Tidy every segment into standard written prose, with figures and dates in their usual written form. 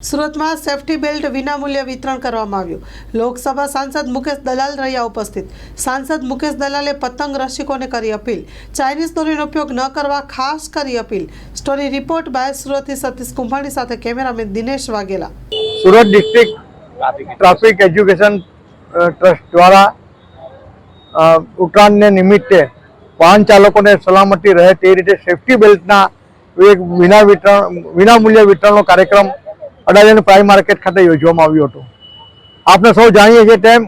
સુરતમાં safety belt વિનામૂલ્યે વિતરણ કરવામાં આવ્યું। લોકસભા સાંસદ મુકેશ દલાલ રહ્યા ઉપસ્થિત। સાંસદ મુકેશ દલાલે પતંગ રસિકોને કરી અપીલ। ચાઇનીઝ દોરીનો ઉપયોગ ન કરવા ખાસ કરી અપીલ। સ્ટોરી રિપોર્ટ બાય સુરતથી સતીશ કુંભાણી સાથે cameraman Dinesh Vaghela. Surat district traffic education trust દ્વારા ઉત્તરાયણને નિમિત્તે વાહન ચાલકોને સલામતી રહે તે રીતે સેફટી બેલ્ટના એક વિનામૂલ્ય વિતરણનો કાર્યક્રમ અડાજણ પ્રાઇમ માર્કેટ ખાતે યોજવામાં આવ્યો હતો। આપણે સૌ જાણીએ છીએ તેમ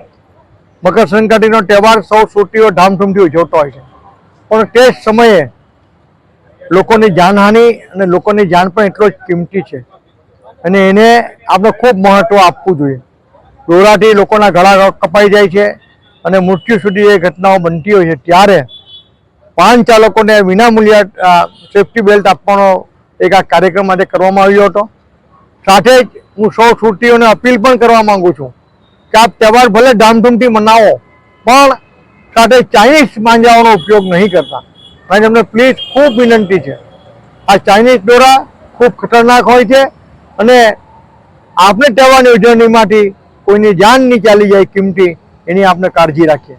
મકર સંક્રાંતિનો તહેવાર સૌ સુરતીઓ ધામધૂમથી ઉજવતો હોય છે, પણ તે જ સમયે લોકોની જાનહાનિ અને લોકોની જાન પણ એટલો જ કિંમતી છે અને એને આપણે ખૂબ મહત્વ આપવું જોઈએ। દોરાથી લોકોના ગળા કપાઈ જાય છે અને મૃત્યુ સુધી એ ઘટનાઓ બનતી હોય છે, ત્યારે વાહન ચાલકોને વિનામૂલ્ય સેફટી બેલ્ટ આપવાનો એક આ કાર્યક્રમ માટે કરવામાં આવ્યો હતો। સાથે જ હું સૌ સુરતીઓને અપીલ પણ કરવા માંગુ છું કે આપ તહેવાર ભલે ધામધૂમથી મનાવો, પણ સાથે ચાઇનીઝ માંજાઓનો ઉપયોગ નહીં કરતા। અને તમને પ્લીઝ ખૂબ વિનંતી છે, આ ચાઇનીઝ દોરા ખૂબ ખતરનાક હોય છે અને આપણે તહેવારની ઉજવણીમાંથી કોઈની જાન નહીં ચાલી જાય કિંમતી, એની આપણે કાળજી રાખીએ।